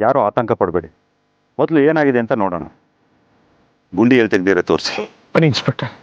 ಯಾರೂ ಆತಂಕ ಪಡಬೇಡಿ. ಮೊದಲು ಏನಾಗಿದೆ ಅಂತ ನೋಡೋಣ. ಗುಂಡಿ ಎಲ್ಲಿ ತೆಗ್ದಿರ ತೋರಿಸಿ. ಬನ್ನಿ ಇನ್ಸ್ಪೆಕ್ಟರ್.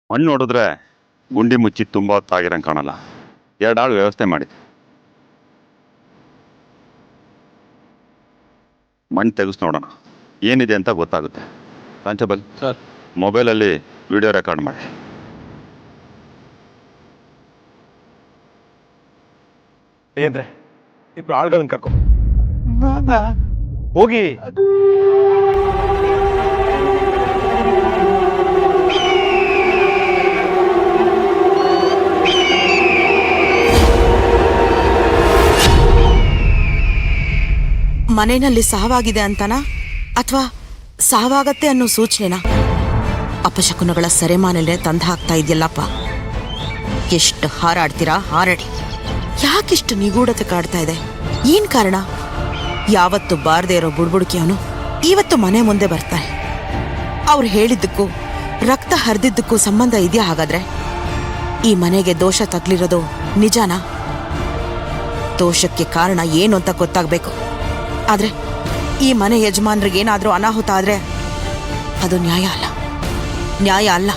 ಮಣ್ಣು ನೋಡಿದ್ರೆ ಗುಂಡಿ ಮುಚ್ಚಿ ತುಂಬ ಹೊತ್ತಾಗಿರಂಗೆ ಕಾಣಲ್ಲ. 2 ಆಳು ವ್ಯವಸ್ಥೆ ಮಾಡಿ ಮಣ್ಣು ತೆಗೆಸ್ ನೋಡೋಣ, ಏನಿದೆ ಅಂತ ಗೊತ್ತಾಗುತ್ತೆ. ಕಾನ್ಸ್ಟೇಬಲ್ ಸರ್, ಮೊಬೈಲಲ್ಲಿ ವಿಡಿಯೋ ರೆಕಾರ್ಡ್ ಮಾಡಿ. ಏನ್ರೆ ಇಬ್ರು ಆಳ್ಗಳನ್ನ ಕರ್ಕೊ ಹೋಗಿ. ಮನೆಯಲ್ಲಿ ಸಾವಾಗಿದೆ ಅಂತನಾ ಅಥವಾ ಸಾವಾಗತ್ತೆ ಅನ್ನೋ ಸೂಚನೆನಾ? ಅಪಶಕುನಗಳ ಸೆರೆಮಾನೆಲೆ ತಂದು ಹಾಕ್ತಾ ಇದೆಯಲ್ಲಪ್ಪ. ಎಷ್ಟು ಹಾರಾಡ್ತೀರಾ ಹಾರಾಡಿ. ಯಾಕಿಷ್ಟು ನಿಗೂಢತೆ ಕಾಡ್ತಾ ಇದೆ? ಏನ್ ಕಾರಣ? ಯಾವತ್ತು ಬಾರದೇ ಇರೋ ಬುಡ್ಬುಡ್ಕಿಯವನು ಇವತ್ತು ಮನೆ ಮುಂದೆ ಬರ್ತಾರೆ. ಅವ್ರು ಹೇಳಿದ್ದಕ್ಕೂ ರಕ್ತ ಹರಿದಿದ್ದಕ್ಕೂ ಸಂಬಂಧ ಇದೆಯಾ? ಹಾಗಾದ್ರೆ ಈ ಮನೆಗೆ ದೋಷ ತಗ್ಲಿರೋದು ನಿಜಾನಾ? ದೋಷಕ್ಕೆ ಕಾರಣ ಏನು ಅಂತ ಗೊತ್ತಾಗಬೇಕು. ಆದ್ರೆ ಈ ಮನೆ ಯಜಮಾನ್ರಿಗೆ ಏನಾದ್ರೂ ಅನಾಹುತ ಆದ್ರೆ ಅದು ನ್ಯಾಯ ಅಲ್ಲ, ನ್ಯಾಯ ಅಲ್ಲ.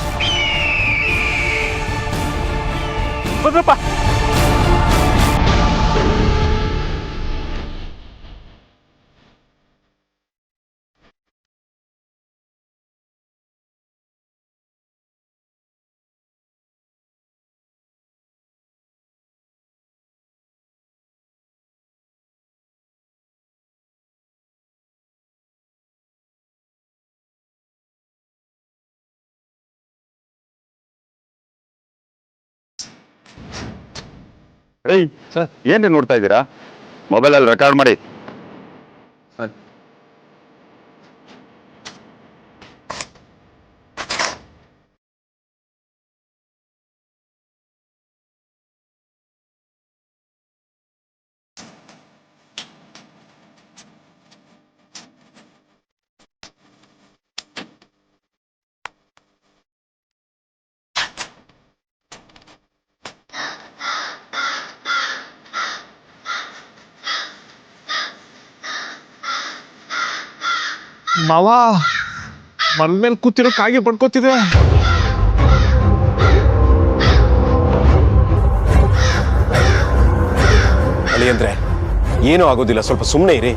ಏಯ್ ಸರ್, ಏನ್ರಿ ನೋಡ್ತಾ ಇದ್ದೀರಾ? ಮೊಬೈಲಲ್ಲಿ ರೆಕಾರ್ಡ್ ಮಾಡಿ. ಸರ್, ಮಾವ ಮನ್ ಮೇಲೆ ಕೂತಿರೋ ಕಾಗೆ ಪಡ್ಕೋತಿದೆ. ಅಳಿ ಅಂದ್ರೆ ಏನೂ ಆಗೋದಿಲ್ಲ, ಸ್ವಲ್ಪ ಸುಮ್ಮನೆ ಇರಿ.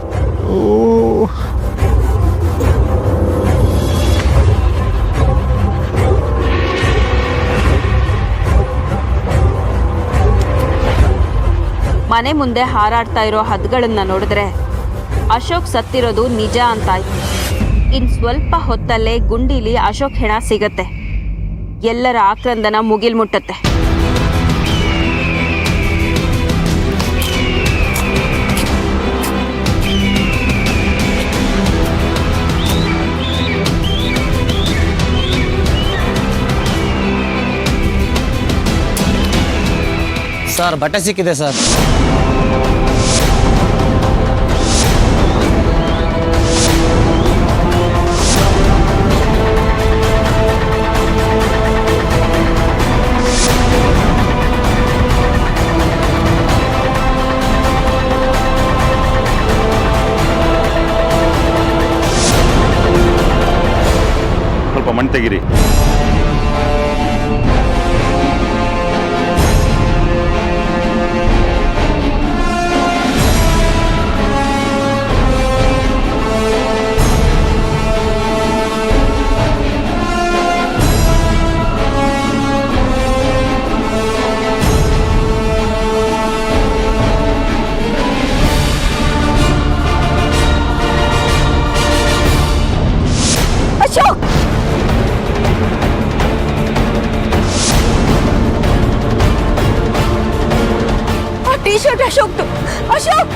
ಮನೆ ಮುಂದೆ ಹಾರಾಡ್ತಾ ಇರೋ ಹದ್ಗಳನ್ನ ನೋಡಿದ್ರೆ ಅಶೋಕ್ ಸತ್ತಿರೋದು ನಿಜ ಅಂತಾಯ್ತು. ಇನ್ ಸ್ವಲ್ಪ ಹೊತ್ತಲ್ಲೇ ಗುಂಡಿಲಿ ಅಶೋಕ್ ಹೆಣ ಸಿಗತ್ತೆ. ಎಲ್ಲರ ಆಕ್ರಂದನ ಮುಗಿಲ್ಮುಟ್ಟತ್ತೆ. ಸರ್ ಬಟ್ಟೆ ಸಿಕ್ಕಿದೆ ಸರ್. ಸ್ವಲ್ಪ ಮಣ್ಣು ತೆಗೀರಿ. ಅಶೋಕ್, ಆ ಟೀ ಶರ್ಟ್ ಅಶೋಕ್ದು. ಅಶೋಕ್,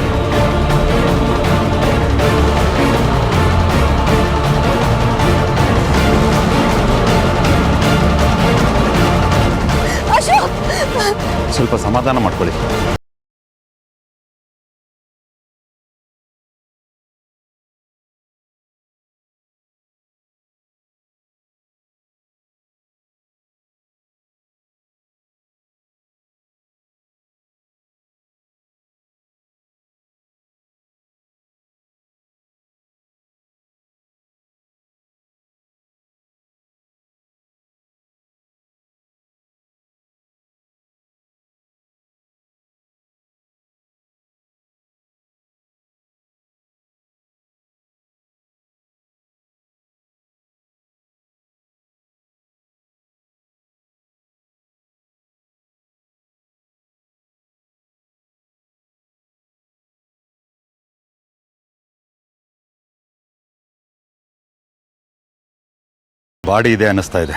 ಅಶೋಕ್, ಸ್ವಲ್ಪ ಸಮಾಧಾನ ಮಾಡ್ಕೊಳ್ಳಿ. ಬಾಡಿ ಇದೆ ಅನ್ನಿಸ್ತಾ ಇದೆ.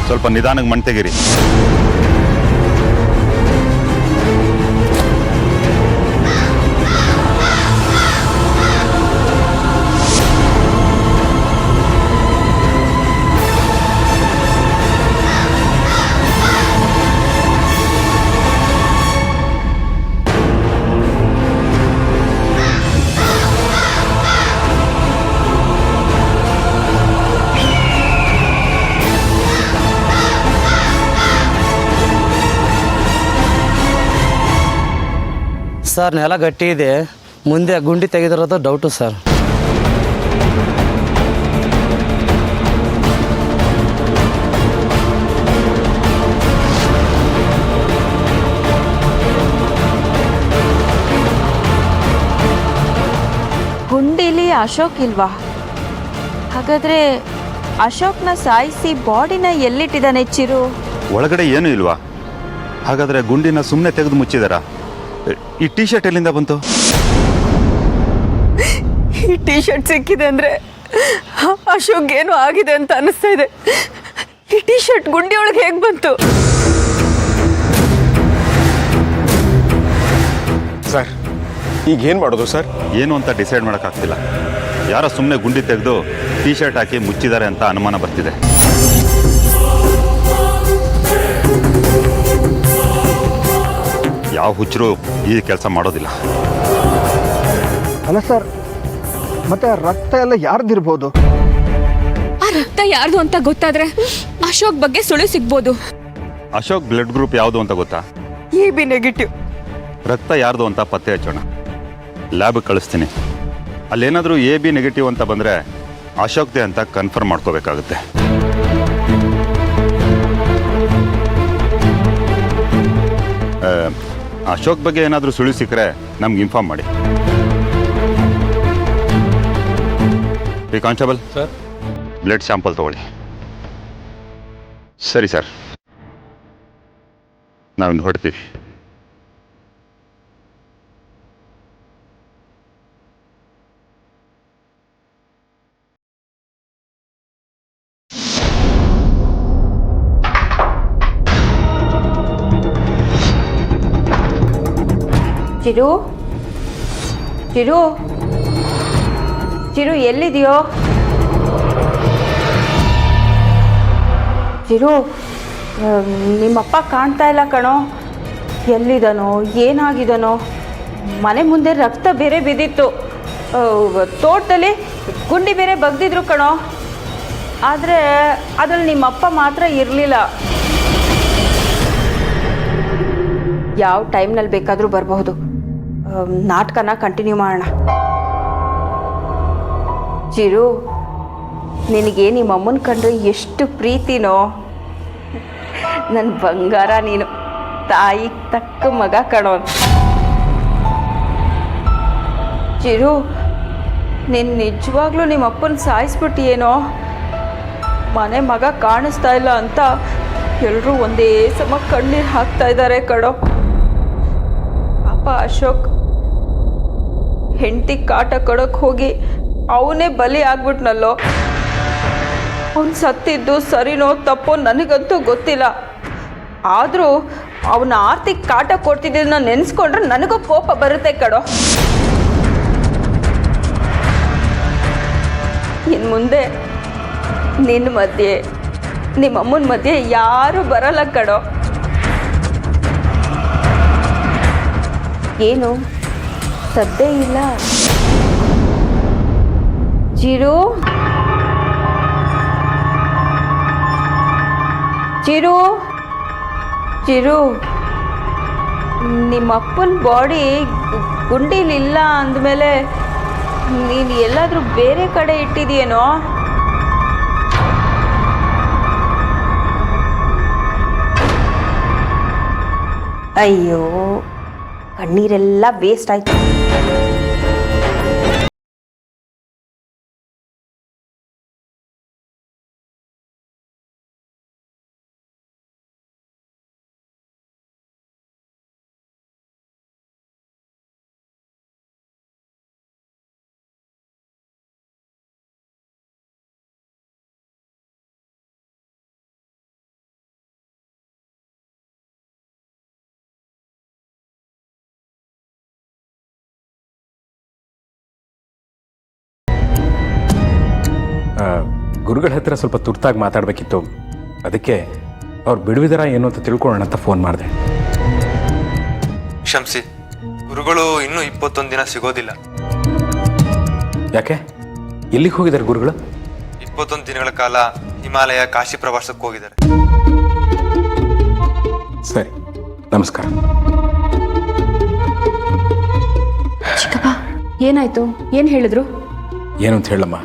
ಸ್ವಲ್ಪ ನಿಧಾನಕ್ಕೆ ಮಣ್ಣು ತೆಗೀರಿ. ಸರ್ ನೆಲ ಗಟ್ಟಿ ಇದೆ, ಮುಂದೆ ಗುಂಡಿ ತೆಗೆದಿರೋದು ಡೌಟು ಸರ್. ಗುಂಡಿಲಿ ಅಶೋಕ್ ಇಲ್ವಾ? ಹಾಗಾದ್ರೆ ಅಶೋಕ್ನ ಸಾಯಿಸಿ ಬಾಡಿನ ಎಲ್ಲಿಟ್ಟಿದ್ದಾನೆ ಚಿರು? ಒಳಗಡೆ ಏನೂ ಇಲ್ವಾ? ಹಾಗಾದ್ರೆ ಗುಂಡಿನ ಸುಮ್ಮನೆ ತೆಗೆದು ಮುಚ್ಚಿದಾರಾ? ಈ ಟೀ ಶರ್ಟ್ ಎಲ್ಲಿಂದ ಬಂತು? ಈ ಟೀ ಶರ್ಟ್ ಸಿಕ್ಕಿದೆ ಅಂದ್ರೆ ಅಶೋಕ್ ಏನೋ ಆಗಿದೆ ಅಂತ ಅನಿಸ್ತಾ ಇದೆ. ಈ ಟೀ ಶರ್ಟ್ ಗುಂಡಿ ಒಳಗೆ ಹೇಗೆ ಬಂತು? ಸರ್ ಈಗ ಏನು ಮಾಡೋದು ಸರ್? ಏನು ಅಂತ ಡಿಸೈಡ್ ಮಾಡೋಕ್ಕಾಗ್ತಿಲ್ಲ. ಯಾರೋ ಸುಮ್ಮನೆ ಗುಂಡಿ ತೆಗೆದು ಟೀ ಶರ್ಟ್ ಹಾಕಿ ಮುಚ್ಚಿದ್ದಾರೆ ಅಂತ ಅನುಮಾನ ಬರ್ತಿದೆ. ಯಾವ ಹುಚ್ಚರು ಈ ಕೆಲಸ ಮಾಡೋದಿಲ್ಲ. ಅಲ್ಲ ಸರ್, ಮತ್ತೆ ರಕ್ತ ಎಲ್ಲ ಯಾರ್ದಿರ್ಬೋದು? ಆ ರಕ್ತ ಯಾರ್ದು ಅಂತ ಗೊತ್ತಾದ್ರೆ ಅಶೋಕ್ ಬಗ್ಗೆ ಸುಳ್ಳು ಸಿಗ್ಬೋದು. ಅಶೋಕ್ ಬ್ಲಡ್ ಗ್ರೂಪ್ ಯಾವುದು ಅಂತ ಗೊತ್ತಾ? AB negative. ರಕ್ತ ಯಾರ್ದು ಅಂತ ಪತ್ತೆ ಹಚ್ಚೋಣ. ಲ್ಯಾಬ್ ಕಳಿಸ್ತೀನಿ. ಅಲ್ಲೇನಾದರೂ AB ನೆಗೆಟಿವ್ ಅಂತ ಬಂದರೆ ಅಶೋಕ್ದೆ ಅಂತ ಕನ್ಫರ್ಮ್ ಮಾಡ್ಕೋಬೇಕಾಗುತ್ತೆ. ಅಶೋಕ್ ಬಗ್ಗೆ ಏನಾದರೂ ಸುಳ್ಳು ಸಿಕ್ಕರೆ ನಮ್ಗೆ ಇನ್ಫಾರ್ಮ್ ಮಾಡಿ. ಕಾನ್ಸ್ಟೇಬಲ್ ಸರ್, ಬ್ಲಡ್ ಸ್ಯಾಂಪಲ್ ತಗೊಳ್ಳಿ. ಸರಿ ಸರ್, ನಾವಿನ್ನು ಹೊಡ್ತೀವಿ. ಚಿರು ಚಿರು ಚಿರು ಎಲ್ಲಿದೆಯೋ? ಚಿರು, ನಿಮ್ಮಪ್ಪ ಕಾಣ್ತಾ ಇಲ್ಲ ಕಣೋ. ಎಲ್ಲಿದನೋ, ಏನಾಗಿದನೋ? ಮನೆ ಮುಂದೆ ರಕ್ತ ಬೇರೆ ಬಿದ್ದಿತ್ತು. ತೋಟದಲ್ಲಿ ಗುಂಡಿ ಬೇರೆ ಬಗ್ದಿದ್ರು ಕಣೋ. ಆದರೆ ಅದ್ರಲ್ಲಿ ನಿಮ್ಮಪ್ಪ ಮಾತ್ರ ಇರಲಿಲ್ಲ. ಯಾವ ಟೈಮ್ನಲ್ಲಿ ಬೇಕಾದರೂ ಬರಬಹುದು. ನಾಟಕನ ಕಂಟಿನ್ಯೂ ಮಾಡೋಣ. ಚಿರು, ನಿನಗೆ ನಿಮ್ಮ ಅಮ್ಮನ ಕಂಡ್ರೆ ಎಷ್ಟು ಪ್ರೀತಿನೋ. ನನ್ನ ಬಂಗಾರ ನೀನು, ತಾಯಿ ತಕ್ಕ ಮಗ ಕಣೋ. ಚಿರು, ನೀನು ನಿಜವಾಗ್ಲೂ ನಿಮ್ಮ ಅಪ್ಪನ ಸಾಯಿಸ್ಬಿಟ್ಟಿಯೇನೋ. ಮನೆ ಮಗ ಕಾಣಿಸ್ತಾ ಇಲ್ಲ ಅಂತ ಎಲ್ಲರೂ ಒಂದೇ ಸಮ ಕಣ್ಣೀರು ಹಾಕ್ತಾ ಇದ್ದಾರೆ ಕಣೋ. ಪಾಪ ಅಶೋಕ್ ಹೆಂಡತಿ ಕಾಟ ಕೊಡೋಕೆ ಹೋಗಿ ಅವನೇ ಬಲಿ ಆಗ್ಬಿಟ್ನಲ್ಲೋ. ಅವನು ಸತ್ತಿದ್ದು ಸರಿನೋ ತಪ್ಪೋ ನನಗಂತೂ ಗೊತ್ತಿಲ್ಲ. ಆದರೂ ಅವನ ಆರ್ತಿಗೆ ಕಾಟ ಕೊಡ್ತಿದ್ದನ್ನ ನೆನೆಸ್ಕೊಂಡ್ರೆ ನನಗೂ ಕೋಪ ಬರುತ್ತೆ ಕಣೋ. ಇನ್ನು ಮುಂದೆ ನಿನ್ನ ಮಧ್ಯೆ ನಿಮ್ಮಮ್ಮನ ಮಧ್ಯೆ ಯಾರೂ ಬರಲ್ಲ ಕಣೋ. ಏನು ಸದ್ದೇ ಇಲ್ಲ? ಚಿರು ಚಿರು ಚಿರು, ನಿಮ್ಮಪ್ಪನ ಬಾಡಿ ಗುಂಡಿಲಿಲ್ಲ ಅಂದಮೇಲೆ ನೀನು ಎಲ್ಲಾದರೂ ಬೇರೆ ಕಡೆ ಇಟ್ಟಿದೆಯೇನೋ? ಅಯ್ಯೋ, ಕಣ್ಣೀರೆಲ್ಲ ವೇಸ್ಟ್ ಆಯ್ತು. ಗುರುಗಳ ಹತ್ರ ಸ್ವಲ್ಪ ತುರ್ತಾಗಿ ಮಾತಾಡಬೇಕಿತ್ತು. ಅದಕ್ಕೆ ಅವ್ರು ಬಿಡುವಿದರ ಏನು ಅಂತ ತಿಳ್ಕೊಳ್ಳೋಣ ಅಂತ ಫೋನ್ ಮಾಡಿದೆ. ಕ್ಷಮಿಸಿ, ಗುರುಗಳು ಇನ್ನೂ 21 ದಿನ ಸಿಗೋದಿಲ್ಲ. ಯಾಕೆ? ಎಲ್ಲಿಗೆ ಹೋಗಿದ್ದಾರೆ ಗುರುಗಳು? 21 ದಿನಗಳ ಕಾಲ ಹಿಮಾಲಯ, ಕಾಶಿ ಪ್ರವಾಸಕ್ಕೆ ಹೋಗಿದ್ದಾರೆ. ಸರಿ, ನಮಸ್ಕಾರ. ಚಿಕ್ಕಪ್ಪ, ಏನಾಯ್ತು? ಏನು ಹೇಳಿದ್ರು? ಏನು ಅಂತ ಹೇಳಮ್ಮ,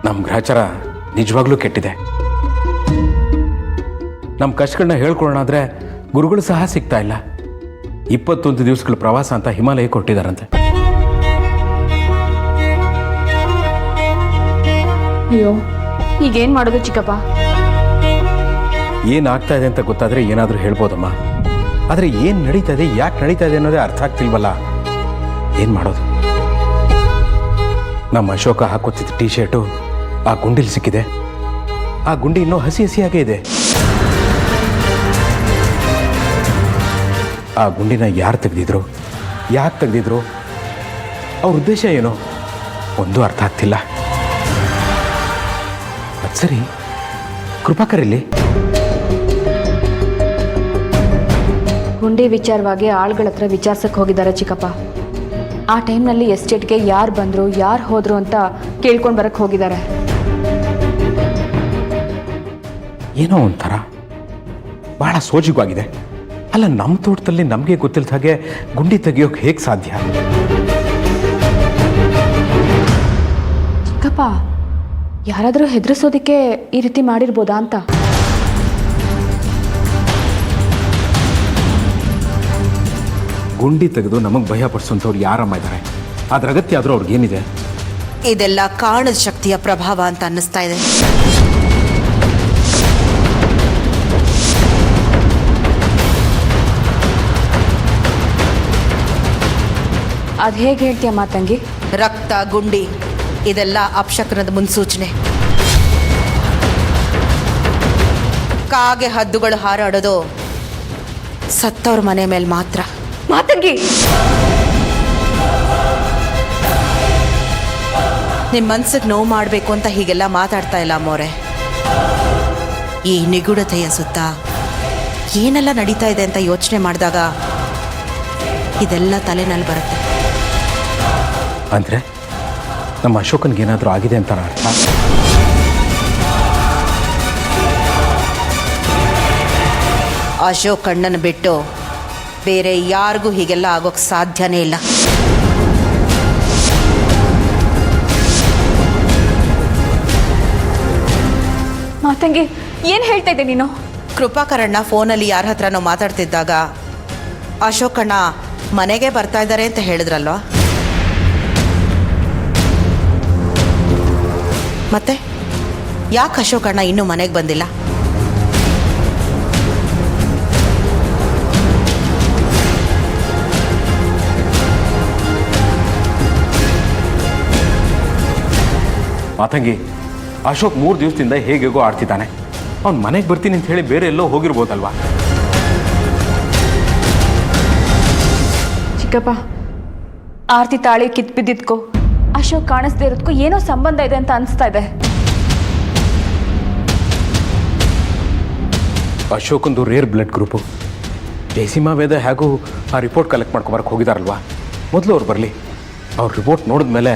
ನಮ್ಮ ಗ್ರಹಚಾರ ನಿಜವಾಗ್ಲೂ ಕೆಟ್ಟಿದೆ. ನಮ್ಮ ಕಷ್ಟಗಳನ್ನ ಹೇಳ್ಕೊಳ್ಳೋಣ ಆದರೆ ಗುರುಗಳು ಸಹ ಸಿಗ್ತಾ ಇಲ್ಲ. 21 ದಿವಸಗಳ ಪ್ರವಾಸ ಅಂತ ಹಿಮಾಲಯ ಕೊಟ್ಟಿದ್ದಾರಂತೆ. ಅಯ್ಯೋ, ಈಗೇನು ಮಾಡೋದು ಚಿಕ್ಕಪ್ಪ? ಏನಾಗ್ತಾ ಇದೆ ಅಂತ ಗೊತ್ತಾದರೆ ಏನಾದರೂ ಹೇಳ್ಬೋದಮ್ಮ. ಆದರೆ ಏನು ನಡೀತಾ ಇದೆ, ಯಾಕೆ ನಡೀತಾ ಇದೆ ಅನ್ನೋದೇ ಅರ್ಥ ಆಗ್ತಿಲ್ವಲ್ಲ. ಏನು ಮಾಡೋದು? ನಮ್ಮ ಅಶೋಕ ಹಾಕೋತಿದ್ದ ಟೀ ಶರ್ಟು ಆ ಗುಂಡಿಲಿ ಸಿಕ್ಕಿದೆ. ಆ ಗುಂಡಿ ಇನ್ನೂ ಹಸಿ ಹಸಿಯಾಗೇ ಇದೆ. ಆ ಗುಂಡಿನ ಯಾರು ತೆಗೆದಿದ್ರು, ಯಾಕೆ ತೆಗೆದಿದ್ರು, ಅವ್ರ ಉದ್ದೇಶ ಏನು, ಒಂದು ಅರ್ಥ ಆಗ್ತಿಲ್ಲ. ಅದು ಸರಿ, ಕೃಪಾಕರ್ ಇಲ್ಲಿ? ಗುಂಡಿ ವಿಚಾರವಾಗಿ ಆಳ್ಗಳ ಹತ್ರ ವಿಚಾರಿಸಕ್ಕೆ ಹೋಗಿದ್ದಾರೆ ಚಿಕ್ಕಪ್ಪ. ಆ ಟೈಮ್ನಲ್ಲಿ ಎಸ್ಟೇಟ್ಗೆ ಯಾರು ಬಂದರು, ಯಾರು ಹೋದರು ಅಂತ ಕೇಳ್ಕೊಂಡು ಬರಕ್ಕೆ ಹೋಗಿದ್ದಾರೆ. ಏನೋ ಒಂಥರ ಭಾಳ ಸೋಜಿಗವಾಗಿದೆ. ಅಲ್ಲ, ನಮ್ಮ ತೋಟದಲ್ಲಿ ನಮಗೆ ಗೊತ್ತಿಲ್ಲದ ಹಾಗೆ ಗುಂಡಿ ತೆಗಿಯೋಕೆ ಹೇಗೆ ಸಾಧ್ಯ? ಚಿಕ್ಕಪ್ಪ, ಯಾರಾದರೂ ಹೆದರಿಸೋದಕ್ಕೆ ಈ ರೀತಿ ಮಾಡಿರ್ಬೋದಾ ಅಂತ. ಗುಂಡಿ ತೆಗೆದು ನಮಗೆ ಭಯ ಪಡಿಸೋಂಥವ್ರು ಯಾರಮ್ಮ ಇದ್ದಾರೆ? ಅದ್ರ ಅಗತ್ಯ ಆದರೂ ಅವ್ರಿಗೇನಿದೆ? ಇದೆಲ್ಲ ಕಾರಣದ ಶಕ್ತಿಯ ಪ್ರಭಾವ ಅಂತ ಅನ್ನಿಸ್ತಾ ಇದೆ. ಅದು ಹೇಗೆ ಹೇಳ್ತೀಯ ಮಾತಂಗಿ? ರಕ್ತ, ಗುಂಡಿ ಇದೆಲ್ಲ ಅಪಶಕನದ ಮುನ್ಸೂಚನೆ. ಕಾಗೆ ಹದ್ದುಗಳು ಹಾರಾಡೋದು ಸತ್ತವ್ರ ಮನೆ ಮೇಲೆ ಮಾತ್ರ. ಮಾತಂಗಿ, ನಿಮ್ಮ ಮನ್ಸಿಗೆ ನೋವು ಮಾಡಬೇಕು ಅಂತ ಹೀಗೆಲ್ಲ ಮಾತಾಡ್ತಾ ಇಲ್ಲ ಅಮ್ಮೋರೆ. ಈ ನಿಗೂಢತೆಯ ಸುತ್ತ ಏನೆಲ್ಲ ನಡೀತಾ ಇದೆ ಅಂತ ಯೋಚನೆ ಮಾಡಿದಾಗ ಇದೆಲ್ಲ ತಲೆನಲ್ಲಿ ಬರುತ್ತೆ. ಅಂದರೆ ನಮ್ಮ ಅಶೋಕನ್ಗೆ ಏನಾದರೂ ಆಗಿದೆ ಅಂತ ಅರ್ಥ. ಅಶೋಕ್ ಅಣ್ಣನ ಬಿಟ್ಟು ಬೇರೆ ಯಾರಿಗೂ ಹೀಗೆಲ್ಲ ಆಗೋಕ್ಕೆ ಸಾಧ್ಯನೇ ಇಲ್ಲ. ಮಾತಂಗಿ, ಏನು ಹೇಳ್ತಾ ಇದ್ದೆ ನೀನು? ಕೃಪಾಕರಣ್ಣ ಫೋನಲ್ಲಿ ಯಾರ ಹತ್ರನೋ ಮಾತಾಡ್ತಿದ್ದಾಗ ಅಶೋಕ್ ಅಣ್ಣ ಮನೆಗೆ ಬರ್ತಾ ಇದ್ದಾರೆ ಅಂತ ಹೇಳಿದ್ರಲ್ವಾ? ಮತ್ತೆ ಯಾಕೆ ಅಶೋಕ್ ಅಣ್ಣ ಇನ್ನೂ ಮನೆಗೆ ಬಂದಿಲ್ಲ? ಮಾತಂಗಿ, ಅಶೋಕ್ 3 ದಿವಸದಿಂದ ಹೇಗೇಗೋ ಆಡ್ತಿದ್ದಾನೆ. ಅವ್ನು ಮನೆಗೆ ಬರ್ತೀನಿ ಅಂತ ಹೇಳಿ ಬೇರೆ ಎಲ್ಲೋ ಹೋಗಿರ್ಬೋದಲ್ವಾ? ಚಿಕ್ಕಪ್ಪ, ಆರ್ತಿ ತಾಳಿ ಕಿತ್ ಬಿದ್ದಿದ್ಕೋ ಅಶೋಕ್ ಕಾಣಿಸ್ದೇ ಇರೋದಕ್ಕೂ ಏನೋ ಸಂಬಂಧ ಇದೆ ಅಂತ ಅನಿಸ್ತಾ ಇದೆ. ಅಶೋಕಂದು ರೇರ್ ಬ್ಲಡ್ ಗ್ರೂಪು. ಜಯಸೀಮಾ ವೇದ ಹೇಗೂ ಆ ರಿಪೋರ್ಟ್ ಕಲೆಕ್ಟ್ ಮಾಡ್ಕೊಬರಕ್ಕೆ ಹೋಗಿದಾರಲ್ವಾ? ಮೊದಲು ಅವ್ರು ಬರಲಿ. ಅವ್ರ ರಿಪೋರ್ಟ್ ನೋಡಿದ್ಮೇಲೆ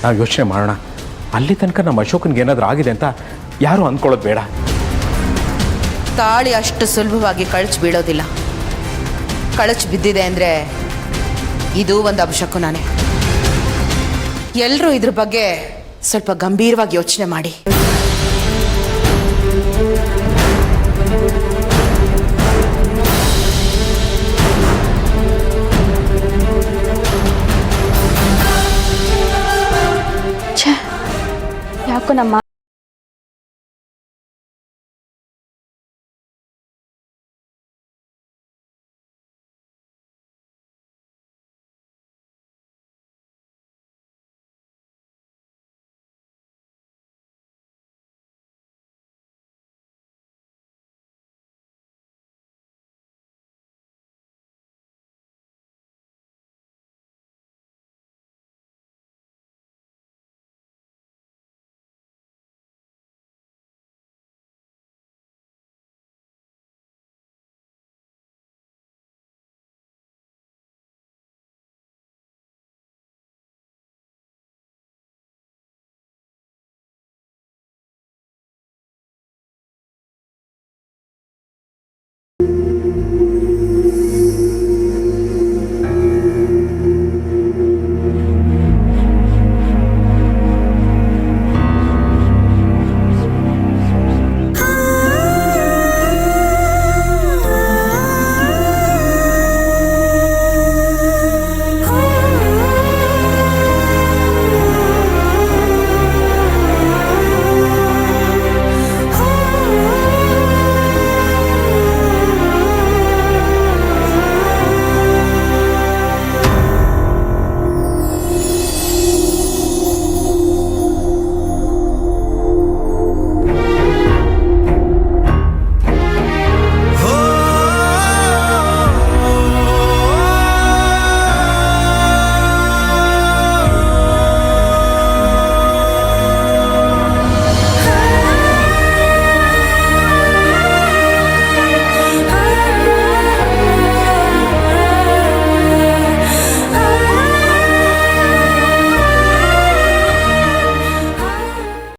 ನಾವು ಯೋಚನೆ ಮಾಡೋಣ. ಅಲ್ಲಿ ತನಕ ನಮ್ಮ ಅಶೋಕನ್ಗೆ ಏನಾದರೂ ಆಗಿದೆ ಅಂತ ಯಾರೂ ಅಂದ್ಕೊಳ್ಳೋದು ಬೇಡ. ತಾಳಿ ಅಷ್ಟು ಸುಲಭವಾಗಿ ಕಳಚಿ ಬೀಳೋದಿಲ್ಲ. ಕಳಚಿ ಬಿದ್ದಿದೆ ಅಂದರೆ ಇದು ಒಂದು ಅಪಶಕುನನೇ. ಎಲ್ಲರೂ ಇದ್ರ ಬಗ್ಗೆ ಸ್ವಲ್ಪ ಗಂಭೀರವಾಗಿ ಯೋಚನೆ ಮಾಡಿ. ಯಾಕೋ ನಮ್ಮ